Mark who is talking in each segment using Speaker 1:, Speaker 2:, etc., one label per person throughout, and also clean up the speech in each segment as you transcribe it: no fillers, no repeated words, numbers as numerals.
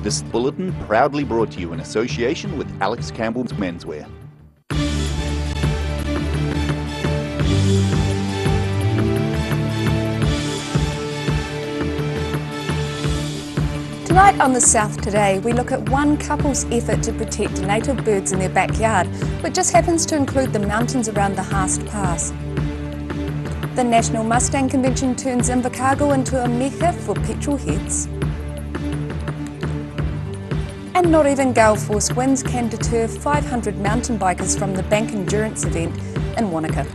Speaker 1: This bulletin proudly brought to you in association with Alex Campbell's Menswear.
Speaker 2: Tonight on The South Today, we look at one couple's effort to protect native birds in their backyard, which just happens to include the mountains around the Haast Pass. The National Mustang Convention turns Invercargill into a mecca for petrolheads. And not even gale force winds can deter 500 mountain bikers from the Bank Endurance event in Wanaka.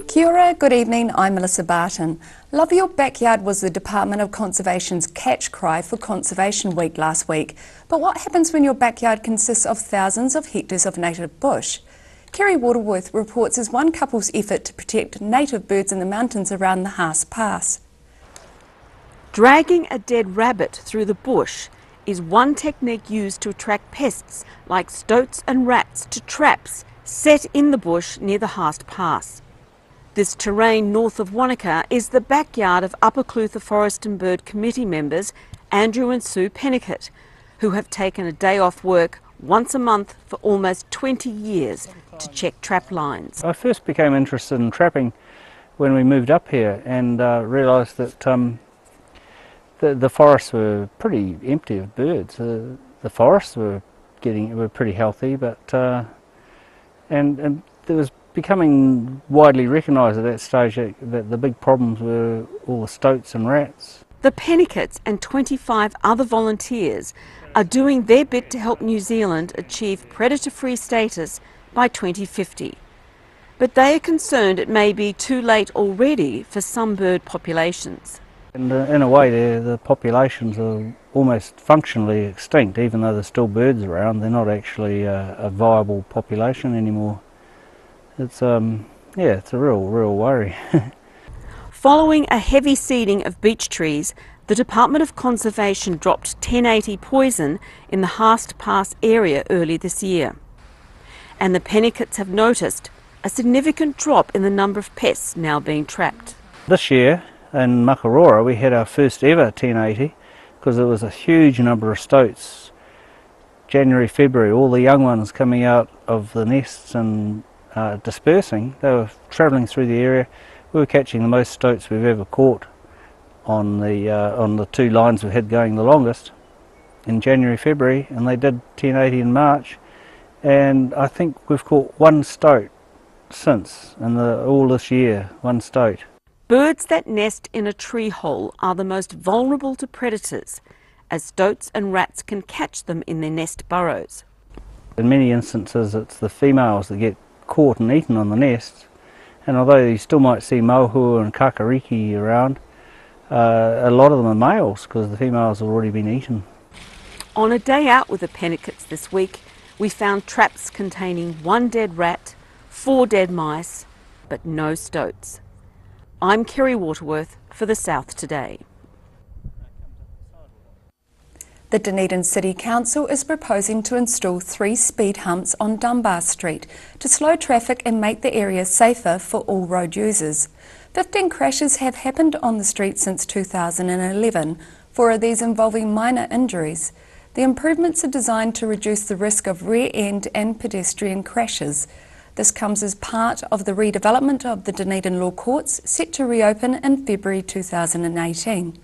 Speaker 2: Kia ora, good evening, I'm Melissa Barton. Love Your Backyard was the Department of Conservation's catch cry for Conservation Week last week. But what happens when your backyard consists of thousands of hectares of native bush? Kerry Waterworth reports as one couple's effort to protect native birds in the mountains around the Haast Pass.
Speaker 3: Dragging a dead rabbit through the bush is one technique used to attract pests like stoats and rats to traps set in the bush near the Haast Pass. This terrain north of Wanaka is the backyard of Upper Clutha Forest and Bird Committee members Andrew and Sue Pennicott, who have taken a day off work once a month for almost 20 years to check trap lines.
Speaker 4: I first became interested in trapping when we moved up here and realised that the forests were pretty empty of birds. The forests were pretty healthy, but and there was becoming widely recognised at that stage that the big problems were all the stoats and rats.
Speaker 3: The Pennicotts and 25 other volunteers are doing their bit to help New Zealand achieve predator-free status by 2050. But they are concerned it may be too late already for some bird populations.
Speaker 4: And in a way the populations are almost functionally extinct, even though there's still birds around. They're not actually a viable population anymore. It's it's a real worry.
Speaker 3: Following a heavy seeding of beech trees, the Department of Conservation dropped 1080 poison in the Haast Pass area early this year. And the Pennicotts have noticed a significant drop in the number of pests now being trapped.
Speaker 4: This year in Makarora we had our first ever 1080 because there was a huge number of stoats. January, February, all the young ones coming out of the nests and dispersing. They were travelling through the area. We were catching the most stoats we've ever caught on the two lines we had going the longest in January, February, and they did 1080 in March, and I think we've caught one stoat since in all this year, one stoat.
Speaker 3: Birds that nest in a tree hole are the most vulnerable to predators, as stoats and rats can catch them in their nest burrows.
Speaker 4: In many instances it's the females that get caught and eaten on the nests, and although you still might see mohua and kakariki around, a lot of them are males because the females have already been eaten.
Speaker 3: On a day out with the Pennicotts this week, we found traps containing one dead rat, 4 dead mice, but no stoats. I'm Kerry Waterworth for The South Today.
Speaker 2: The Dunedin City Council is proposing to install 3 speed humps on Dunbar Street to slow traffic and make the area safer for all road users. 15 crashes have happened on the street since 2011, 4 of these involving minor injuries. The improvements are designed to reduce the risk of rear-end and pedestrian crashes. This comes as part of the redevelopment of the Dunedin Law Courts, set to reopen in February 2018.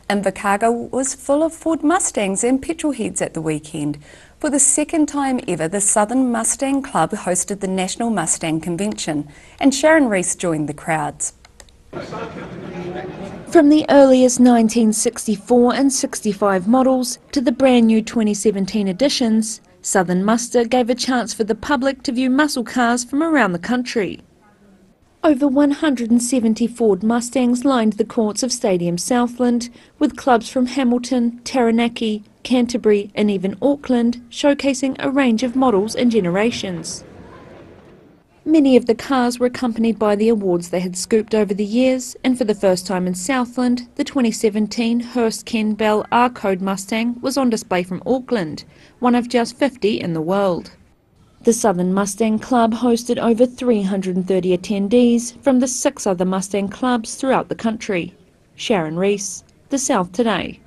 Speaker 2: Invercargill was full of Ford Mustangs and petrolheads at the weekend. For the second time ever, the Southern Mustang Club hosted the National Mustang Convention, and Sharon Rees joined the crowds.
Speaker 5: From the earliest 1964 and 65 models to the brand new 2017 editions, Southern Muster gave a chance for the public to view muscle cars from around the country. Over 170 Ford Mustangs lined the courts of Stadium Southland, with clubs from Hamilton, Taranaki, Canterbury and even Auckland showcasing a range of models and generations. Many of the cars were accompanied by the awards they had scooped over the years, and for the first time in Southland, the 2017 Hurst Ken Bell R-Code Mustang was on display from Auckland, one of just 50 in the world. The Southern Mustang Club hosted over 330 attendees from the 6 other Mustang clubs throughout the country. Sharon Rees, The South Today.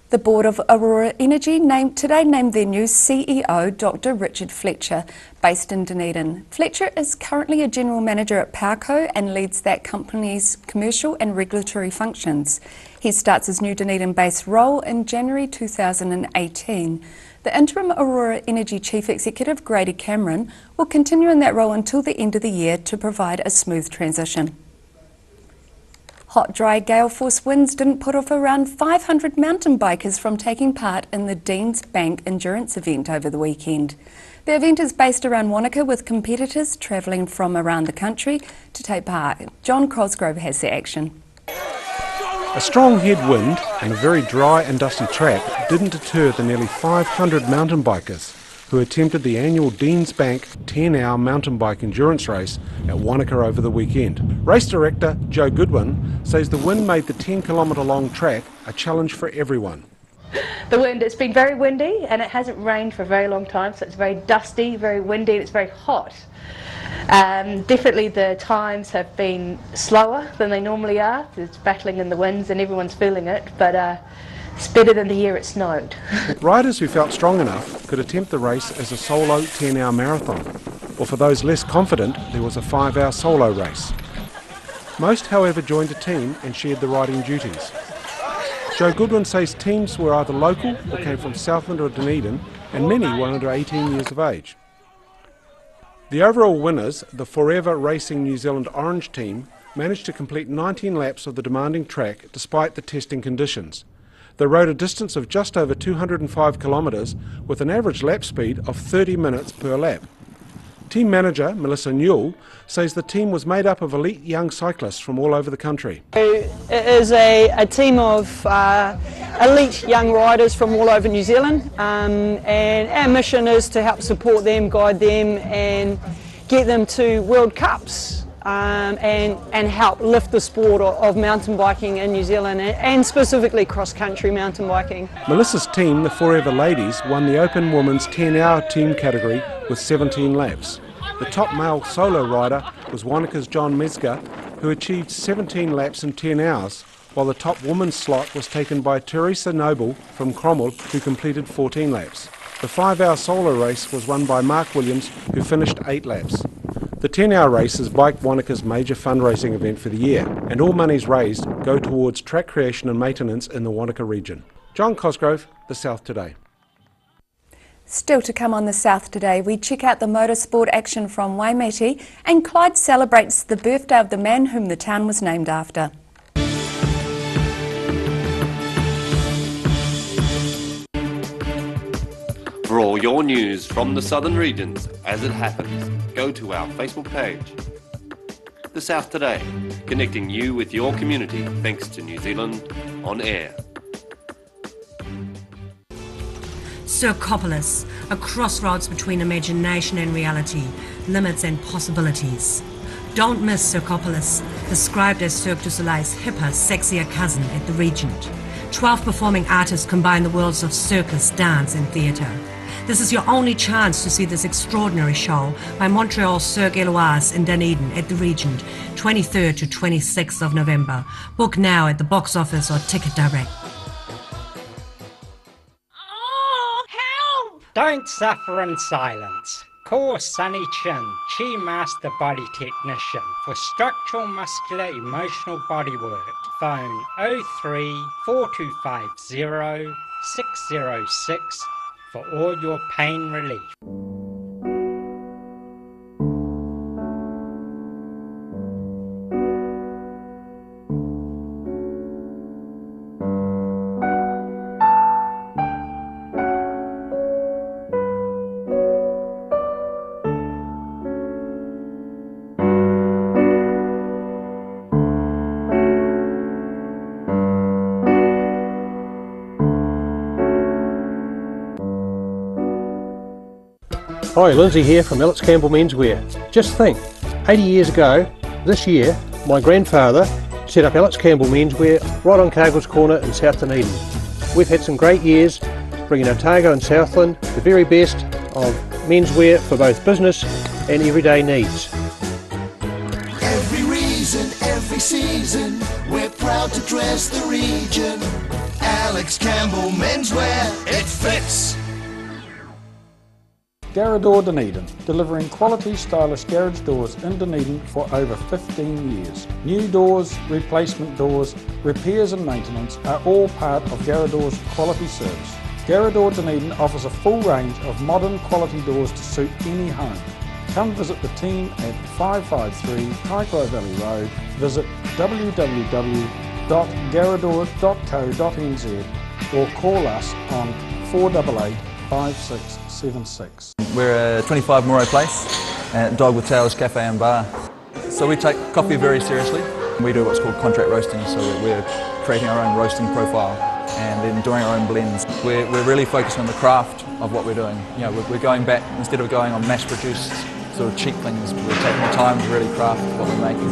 Speaker 2: The board of Aurora Energy named their new CEO, Dr. Richard Fletcher, based in Dunedin. Fletcher is currently a general manager at Powerco and leads that company's commercial and regulatory functions. He starts his new Dunedin-based role in January 2018. The interim Aurora Energy Chief Executive, Grady Cameron, will continue in that role until the end of the year to provide a smooth transition. Hot, dry gale force winds didn't put off around 500 mountain bikers from taking part in the Deans Bank Endurance event over the weekend. The event is based around Wanaka, with competitors travelling from around the country to take part. John Cosgrove has the action.
Speaker 6: A strong headwind and a very dry and dusty track didn't deter the nearly 500 mountain bikers who attempted the annual Deans Bank 10-hour mountain bike endurance race at Wanaka over the weekend. Race director Joe Goodwin says the wind made the 10-kilometre long track a challenge for everyone.
Speaker 7: The wind, it's been very windy and it hasn't rained for a very long time, so it's very dusty, very windy, and it's very hot. Definitely the times have been slower than they normally are. It's battling in the winds and everyone's feeling it, but it's better than the year it snowed.
Speaker 6: Riders who felt strong enough could attempt the race as a solo 10-hour marathon, or for those less confident, there was a 5-hour solo race. Most, however, joined a team and shared the riding duties. Joe Goodwin says teams were either local or came from Southland or Dunedin, and many were under 18 years of age. The overall winners, the Forever Racing New Zealand Orange team, managed to complete 19 laps of the demanding track despite the testing conditions. They rode a distance of just over 205 kilometres with an average lap speed of 30 minutes per lap. Team manager Melissa Newell says the team was made up of elite young cyclists from all over the country.
Speaker 8: It is a team of elite young riders from all over New Zealand, and our mission is to help support them, guide them and get them to World Cups. And help lift the sport of mountain biking in New Zealand, and specifically cross-country mountain biking.
Speaker 6: Melissa's team, the Forever Ladies, won the Open Women's 10-hour team category with 17 laps. The top male solo rider was Wanaka's John Mesger, who achieved 17 laps in 10 hours, while the top women's slot was taken by Teresa Noble from Cromwell, who completed 14 laps. The 5-hour solo race was won by Mark Williams, who finished 8 laps. The 10-hour race is Bike Wanaka's major fundraising event for the year, and all monies raised go towards track creation and maintenance in the Wanaka region. John Cosgrove, The South Today.
Speaker 2: Still to come on The South Today, we check out the motorsport action from Waimate, and Clyde celebrates the birthday of the man whom the town was named after.
Speaker 9: For all your news from the southern regions as it happens, go to our Facebook page. The South Today, connecting you with your community thanks to New Zealand On Air.
Speaker 10: Circopolis, a crossroads between imagination and reality, limits and possibilities. Don't miss Circopolis, described as Cirque du Soleil's hipper, sexier cousin at the Regent. 12 performing artists combine the worlds of circus, dance and theatre. This is your only chance to see this extraordinary show by Montreal Cirque Éloise in Dunedin at the Regent, 23rd to 26th of November. Book now at the box office or Ticket Direct.
Speaker 11: Oh, help! Don't suffer in silence. Call Sunny Chin, Chi Master Body Technician, for structural, muscular, emotional bodywork. Phone 03 4250 606 for all your pain relief.
Speaker 12: Hi, Lindsay here from Alex Campbell Menswear. Just think, 80 years ago, this year, my grandfather set up Alex Campbell Menswear right on Cargill's Corner in South Dunedin. We've had some great years, bringing Otago and Southland the very best of menswear for both business and everyday needs.
Speaker 13: Every reason, every season, we're proud to dress the region. Alex Campbell Menswear, it fits.
Speaker 14: Garrador Dunedin, delivering quality stylish garage doors in Dunedin for over 15 years. New doors, replacement doors, repairs and maintenance are all part of Garrador's quality service. Garrador Dunedin offers a full range of modern quality doors to suit any home. Come visit the team at 553 Kaikoura Valley Road. Visit www.garrador.co.nz or call us on 488 5676.
Speaker 15: We're a 25 Moray Place at Dog with Tails Cafe and Bar. So we take coffee very seriously. We do what's called contract roasting, so we're creating our own roasting profile and then doing our own blends. We're really focused on the craft of what we're doing. You know, we're going back, instead of going on mass-produced sort of cheap things, we're taking the time to really craft what we're making.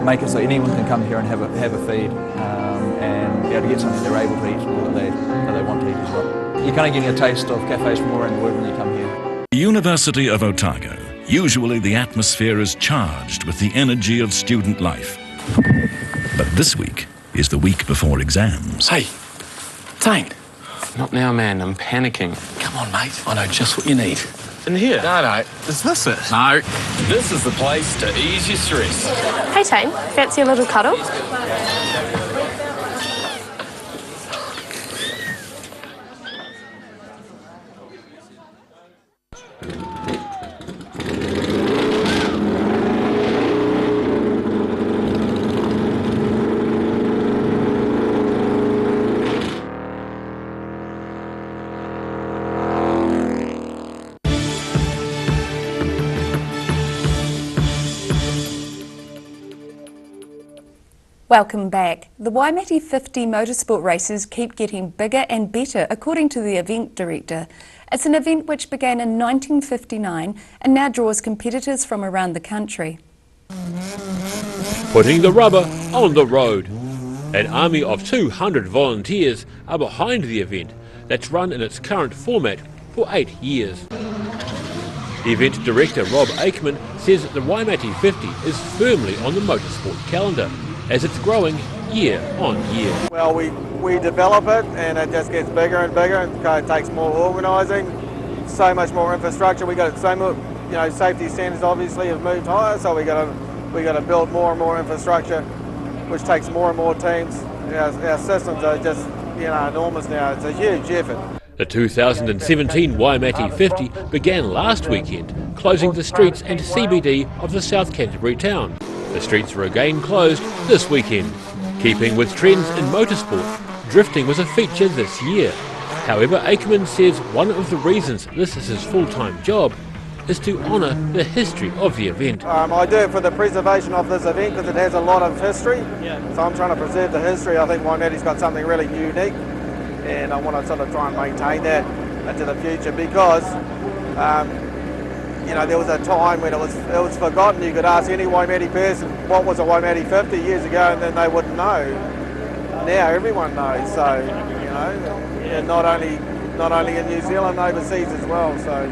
Speaker 15: Make it so anyone can come here and have a feed and be able to get something they're able to eat or that they want to eat as well. You're kind of getting a taste of cafes from all around the world when you come here.
Speaker 16: University of Otago. Usually the atmosphere is charged with the energy of student life. But this week is the week before exams.
Speaker 17: Hey, Dane. Not now, man. I'm panicking. Come on, mate. I know just what you need. In here? No. Is this it? No. This is the place to ease your stress.
Speaker 18: Hey, Tane. Fancy a little cuddle?
Speaker 2: Welcome back. The Waimate 50 motorsport races keep getting bigger and better according to the event director. It's an event which began in 1959 and now draws competitors from around the country.
Speaker 19: Putting the rubber on the road. An army of 200 volunteers are behind the event that's run in its current format for 8 years. Event director Rob Aikman says that the Waimate 50 is firmly on the motorsport calendar, as it's growing year on year.
Speaker 20: Well, we develop it and it just gets bigger and bigger, and it takes more organising, so much more infrastructure. We got so much, safety standards obviously have moved higher, so we got to build more and more infrastructure, which takes more and more teams. Our systems are just enormous now. It's a huge effort.
Speaker 19: The 2017 Waimate 50 began last weekend, closing the streets and CBD of the South Canterbury town. The streets were again closed this weekend. Keeping with trends in motorsport, drifting was a feature this year. However, Aikman says one of the reasons this is his full-time job is to honour the history of the event.
Speaker 20: I do it for the preservation of this event because it has a lot of history. So I'm trying to preserve the history. I think Waimate's got something really unique, and I want to sort of try and maintain that into the future because there was a time when it was forgotten. You could ask any Waimate person what was a Waimate 50 years ago and then they wouldn't know. Now everyone knows, so and not only in New Zealand, overseas as well. So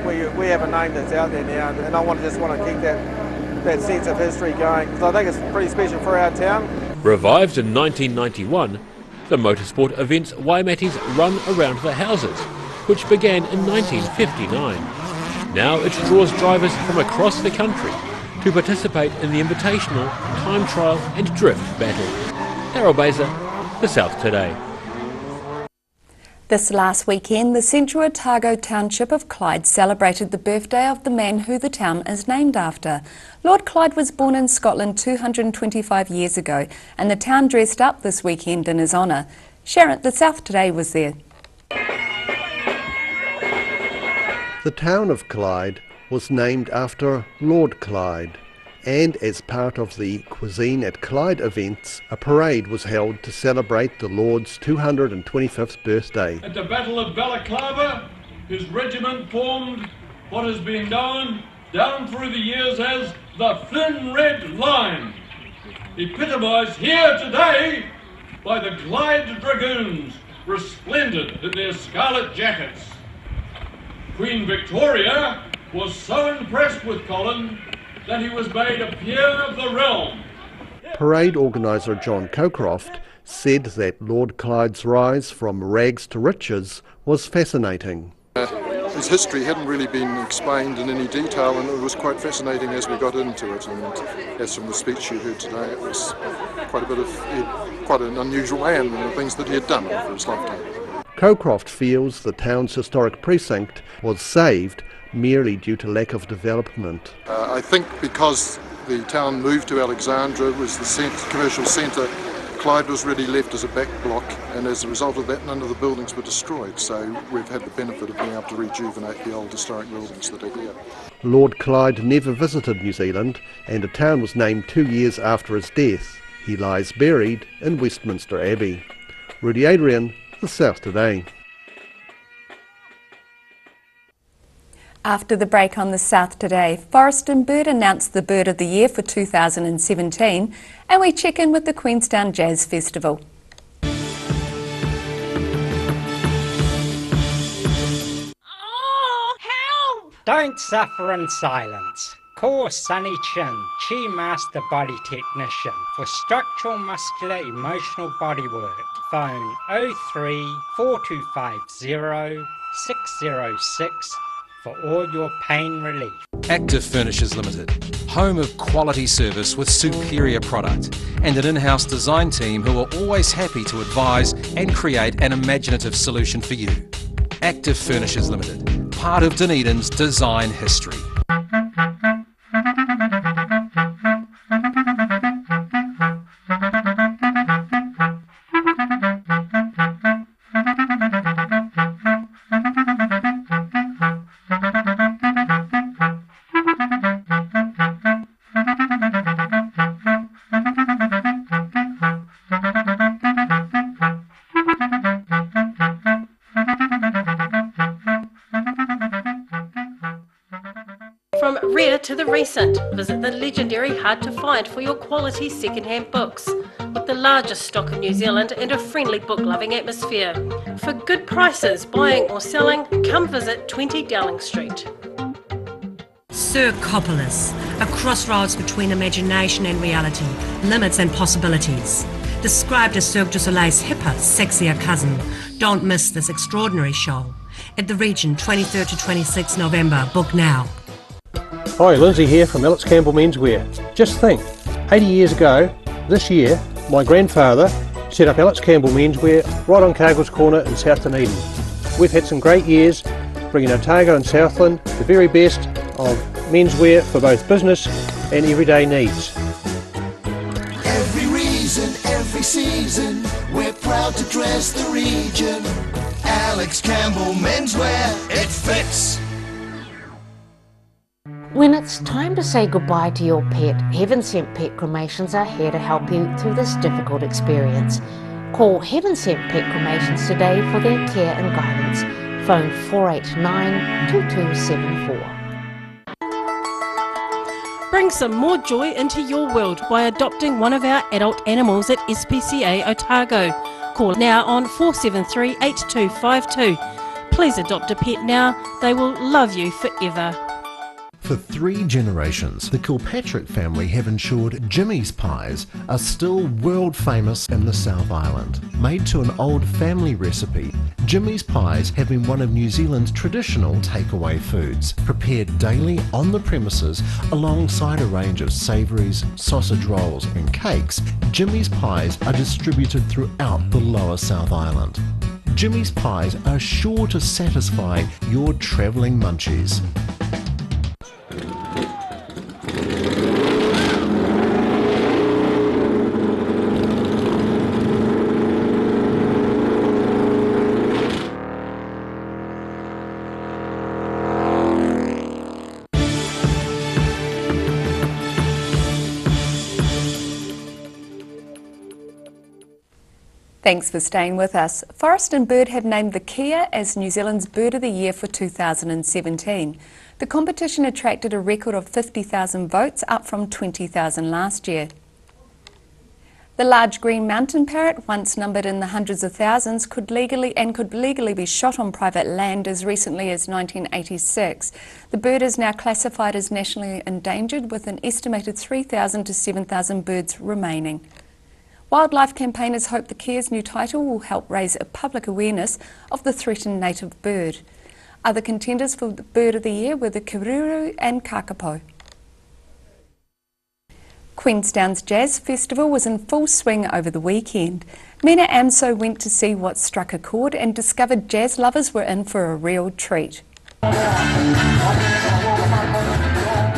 Speaker 20: we have a name that's out there now, and I want to keep that sense of history going because I think it's pretty special for our town.
Speaker 19: Revived in 1991, the motorsport event's Waimate's Run Around the Houses, which began in 1959. Now it draws drivers from across the country to participate in the Invitational, Time Trial and Drift Battle. Harold Baser, The South Today.
Speaker 2: This last weekend, the Central Otago township of Clyde celebrated the birthday of the man who the town is named after. Lord Clyde was born in Scotland 225 years ago, and the town dressed up this weekend in his honour. Sharon, The South Today was there.
Speaker 21: The town of Clyde was named after Lord Clyde, and as part of the Cuisine at Clyde events, a parade was held to celebrate the Lord's 225th birthday.
Speaker 22: At the Battle of Balaclava, his regiment formed what has been known down through the years as the Thin Red Line, epitomised here today by the Clyde Dragoons, resplendent in their scarlet jackets. Queen Victoria was so impressed with Colin that he was made a peer of the realm.
Speaker 21: Parade organiser John Cockcroft said that Lord Clyde's rise from rags to riches was fascinating.
Speaker 1: His history hadn't really been explained in any detail, and it was quite fascinating as we got into it. And as from the speech you heard today, it was quite an unusual man and the things that he had done over his lifetime.
Speaker 21: Cockcroft feels the town's historic precinct was saved merely due to lack of development.
Speaker 1: I think because the town moved to Alexandra, was the commercial centre, Clyde was really left as a back block, and as a result of that none of the buildings were destroyed, so we've had the benefit of being able to rejuvenate the old historic buildings that are here.
Speaker 21: Lord Clyde never visited New Zealand, and a town was named 2 years after his death. He lies buried in Westminster Abbey. Rudy Adrian, The South Today.
Speaker 2: After the break on The South Today, Forest and Bird announced the Bird of the Year for 2017, and we check in with the Queenstown Jazz Festival.
Speaker 11: Oh, help! Don't suffer in silence. Call Sunny Chin, Chi Master Body Technician, for structural, muscular, emotional bodywork. Phone 03 4250 606 for all your pain relief.
Speaker 4: Active Furnishers Limited, home of quality service with superior product, and an in-house design team who are always happy to advise and create an imaginative solution for you. Active Furnishers Limited, part of Dunedin's design history.
Speaker 23: From rare to the recent, visit the legendary Hard to Find for your quality second-hand books, with the largest stock in New Zealand and a friendly book-loving atmosphere. For good prices, buying or selling, come visit 20 Dowling Street.
Speaker 10: Circopolis, a crossroads between imagination and reality, limits and possibilities. Described as Cirque du Soleil's hipper, sexier cousin. Don't miss this extraordinary show. At the Regent, 23rd to 26 November. Book now.
Speaker 12: Hi, Lindsay here from Alex Campbell Menswear. Just think, 80 years ago, this year, my grandfather set up Alex Campbell Menswear right on Cargill's Corner in South Dunedin. We've had some great years, bringing Otago and Southland the very best of menswear for both business and everyday needs.
Speaker 13: Every reason, every season, we're proud to dress the region. Alex Campbell Menswear, it fits.
Speaker 24: When it's time to say goodbye to your pet, Heaven Sent Pet Cremations are here to help you through this difficult experience. Call Heaven Sent Pet Cremations today for their care and guidance. Phone 489-2274.
Speaker 23: Bring some more joy into your world by adopting one of our adult animals at SPCA Otago. Call now on 473 8252. Please adopt a pet now, they will love you forever.
Speaker 25: For 3 generations, the Kilpatrick family have ensured Jimmy's pies are still world famous in the South Island. Made to an old family recipe, Jimmy's pies have been one of New Zealand's traditional takeaway foods, prepared daily on the premises alongside a range of savouries, sausage rolls and cakes. Jimmy's pies are distributed throughout the lower South Island. Jimmy's pies are sure to satisfy your travelling munchies.
Speaker 2: Thanks for staying with us. Forest and Bird have named the Kia as New Zealand's Bird of the Year for 2017. The competition attracted a record of 50,000 votes, up from 20,000 last year. The large green mountain parrot, once numbered in the hundreds of thousands, could legally be shot on private land as recently as 1986. The bird is now classified as nationally endangered, with an estimated 3,000 to 7,000 birds remaining. Wildlife campaigners hope the Care's new title will help raise a public awareness of the threatened native bird. Other contenders for the Bird of the Year were the Kururu and Kakapo. Queenstown's Jazz Festival was in full swing over the weekend. Mina Amso went to see what struck a chord and discovered jazz lovers were in for a real treat.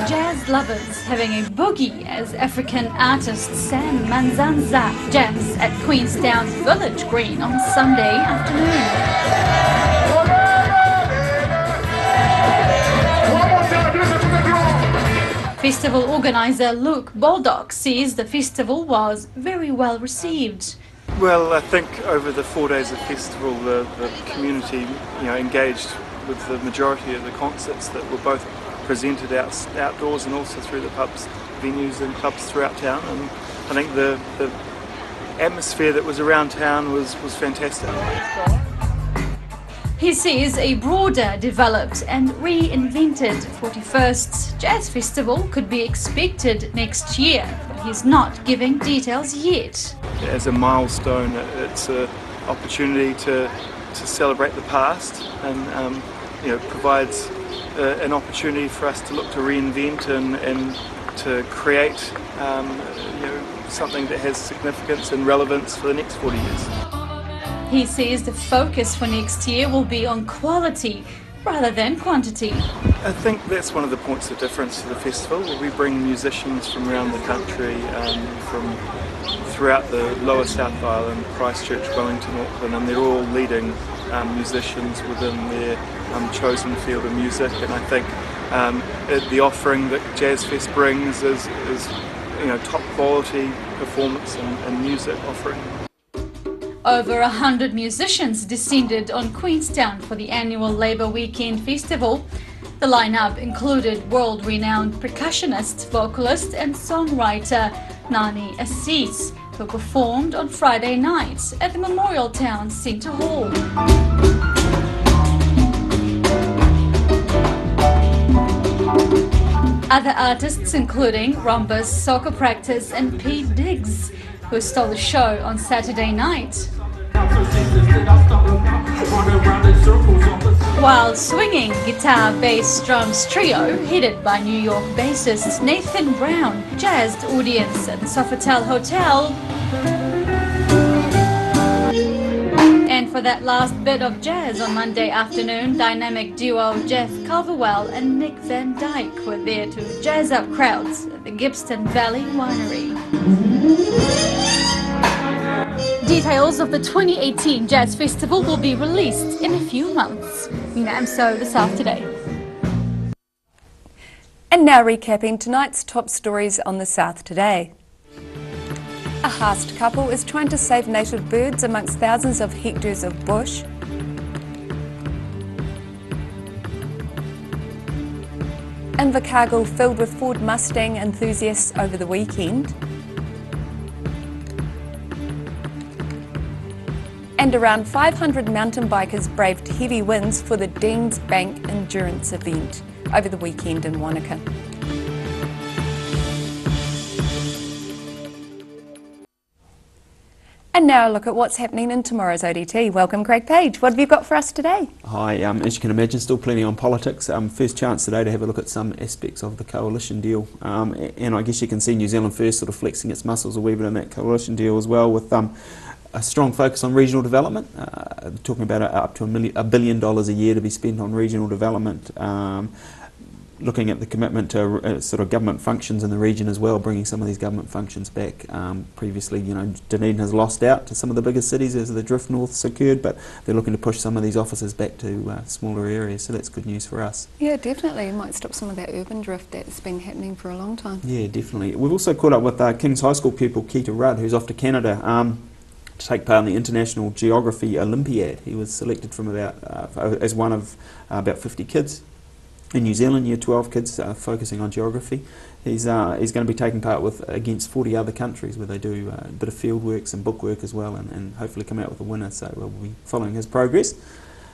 Speaker 3: Jazz lovers having a boogie as African artist Sam Manzanza jams at Queenstown's Village Green on Sunday afternoon. Festival organiser Luke Baldock says the festival was very well received.
Speaker 5: Well, I think over the 4 days of festival, the community, engaged with the majority of the concerts that were both presented outdoors and also through the pubs, venues and clubs throughout town. And I think the atmosphere that was around town was fantastic.
Speaker 3: He says a broader, developed and reinvented 41st Jazz Festival could be expected next year, but he's not giving details yet.
Speaker 5: As a milestone, it's an opportunity to celebrate the past and provides an opportunity for us to look to reinvent and to create something that has significance and relevance for the next 40 years.
Speaker 3: He says the focus for next year will be on quality rather than quantity.
Speaker 5: I think that's one of the points of difference to the festival, where we bring musicians from around the country, from throughout the lower South Island, Christchurch, Wellington, Auckland, and they're all leading musicians within their chosen field of music. And I think the offering that Jazz Fest brings is top quality performance and music offering.
Speaker 3: Over 100 musicians descended on Queenstown for the annual Labour Weekend Festival. The lineup included world-renowned percussionist, vocalist and songwriter Nani Assis, who performed on Friday night at the Memorial Town Centre Hall. Other artists including Rhombus, Soccer Practice and Pete Diggs, who stole the show on Saturday night. While swinging guitar, bass, drums trio headed by New York bassist Nathan Brown jazzed audience at the Sofitel Hotel. And for that last bit of jazz on Monday afternoon, dynamic duo Jeff Culverwell and Nick Van Dyke were there to jazz up crowds at the Gibston Valley Winery. Details of the 2018 Jazz Festival will be released in a few months. Mina Amso, The South Today.
Speaker 2: And now recapping tonight's top stories on The South Today. A Haast couple is trying to save native birds amongst thousands of hectares of bush. Invercargill filled with Ford Mustang enthusiasts over the weekend. And around 500 mountain bikers braved heavy winds for the Deans Bank Endurance event over the weekend in Wanaka. And now a look at what's happening in tomorrow's ODT. Welcome, Craig Page. What have you got for us today?
Speaker 6: Hi, as you can imagine, still plenty on politics. First chance today to have a look at some aspects of the coalition deal. And I guess you can see New Zealand First sort of flexing its muscles a wee bit in that coalition deal as well, with a strong focus on regional development, talking about up to $1 billion a year to be spent on regional development, looking at the commitment to sort of government functions in the region as well, bringing some of these government functions back. Previously, Dunedin has lost out to some of the bigger cities as the drift north's occurred, but they're looking to push some of these offices back to smaller areas, so that's good news for us.
Speaker 2: Yeah, definitely. It might stop some of that urban drift that's been happening for a long time.
Speaker 6: Yeah, definitely. We've also caught up with King's High School pupil Keita Rudd, who's off to Canada to take part in the International Geography Olympiad. He was selected from as one of about 50 kids. in New Zealand, Year 12 kids focusing on geography. He's going to be taking part against 40 other countries where they do a bit of field work, some book work as well, and hopefully come out with a winner. So we'll be following his progress.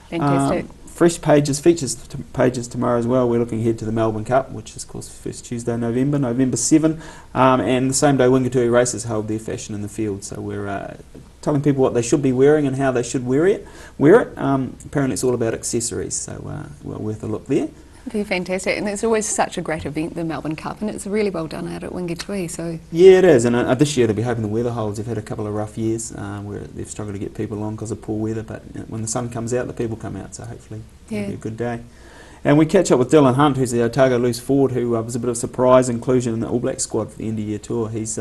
Speaker 2: Fantastic.
Speaker 6: Fresh pages, features pages tomorrow as well. We're looking ahead to the Melbourne Cup, which is of course first Tuesday, November 7, and the same day Wingatui Races hold their fashion in the field. So we're telling people what they should be wearing and how they should wear it. Apparently it's all about accessories, so well worth a look there.
Speaker 2: They're fantastic, and it's always such a great event, the Melbourne Cup, and it's really well done out at Wingatui. So
Speaker 6: yeah, it is, and this year they'll be hoping the weather holds. They've had a couple of rough years where they've struggled to get people along because of poor weather, but when the sun comes out, the people come out, so hopefully it'll be a good day. And we catch up with Dylan Hunt, who's the Otago loose forward, who was a bit of a surprise inclusion in the All Black squad for the end of year tour. He's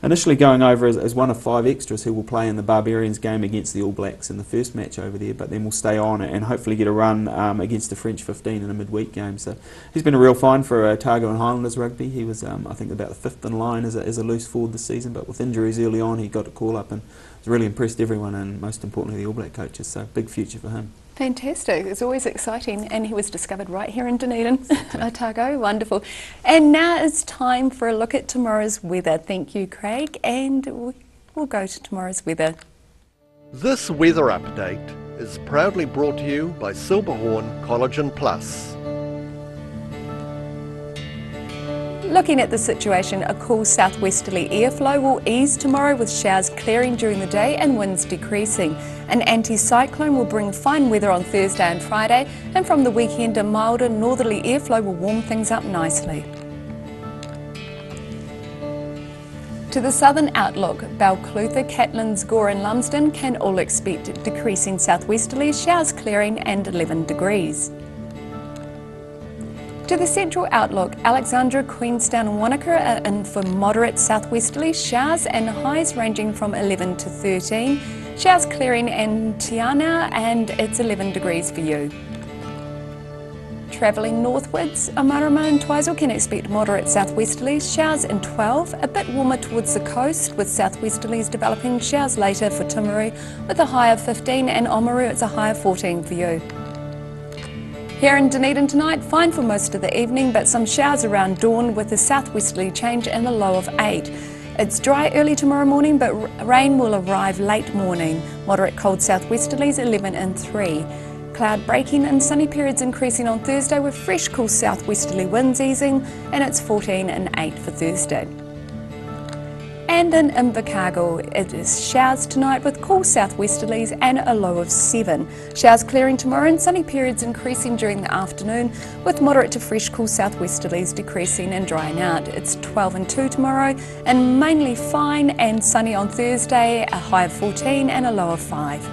Speaker 6: initially going over as one of 5 extras who will play in the Barbarians game against the All Blacks in the first match over there, but then will stay on and hopefully get a run against the French 15 in a midweek game. So he's been a real find for Otago and Highlanders rugby. He was, I think, about the 5th in line as a loose forward this season, but with injuries early on, he got a call up and has really impressed everyone, and most importantly the All Black coaches. So big future for him.
Speaker 2: fantastic. It's always exciting, and he was discovered right here in Dunedin, Otago. Wonderful. And now it's time for a look at tomorrow's weather. Thank you, Craig, and we'll go to tomorrow's weather.
Speaker 21: This weather update is proudly brought to you by Silverhorn Collagen Plus.
Speaker 2: Looking at the situation, a cool southwesterly airflow will ease tomorrow with showers clearing during the day and winds decreasing. An anticyclone will bring fine weather on Thursday and Friday, and from the weekend a milder northerly airflow will warm things up nicely. To the southern outlook, Balclutha, Catlins, Gore and Lumsden can all expect decreasing southwesterlies, showers clearing and 11 degrees. To the central outlook, Alexandra, Queenstown and Wanaka are in for moderate southwesterly showers and highs ranging from 11 to 13. Showers clearing in Tiana and it's 11 degrees for you. Travelling northwards, Omarama and Twizel can expect moderate southwesterlies, showers in 12, a bit warmer towards the coast with southwesterlies developing, showers later for Timaru with a high of 15, and Oamaru it's a high of 14 for you. Here in Dunedin tonight, fine for most of the evening, but some showers around dawn with a southwesterly change and a low of 8. It's dry early tomorrow morning, but rain will arrive late morning. Moderate cold southwesterlies, 11 and 3. Cloud breaking and sunny periods increasing on Thursday with fresh cool southwesterly winds easing, and it's 14 and 8 for Thursday. And in Invercargill, it is showers tonight with cool southwesterlies and a low of 7. Showers clearing tomorrow and sunny periods increasing during the afternoon with moderate to fresh cool southwesterlies decreasing and drying out. It's 12 and 2 tomorrow and mainly fine and sunny on Thursday, a high of 14 and a low of 5.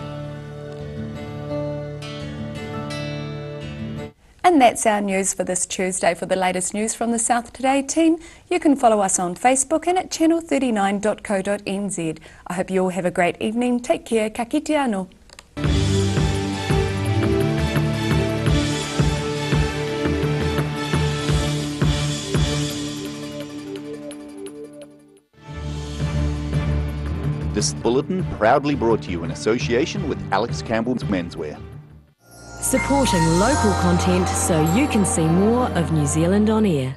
Speaker 2: And that's our news for this Tuesday. For the latest news from the South Today team, you can follow us on Facebook and at channel39.co.nz. I hope you all have a great evening. Take care. Ka kite anō.
Speaker 7: This bulletin proudly brought to you in association with Alex Campbell's Menswear.
Speaker 8: Supporting local content so you can see more of New Zealand on air.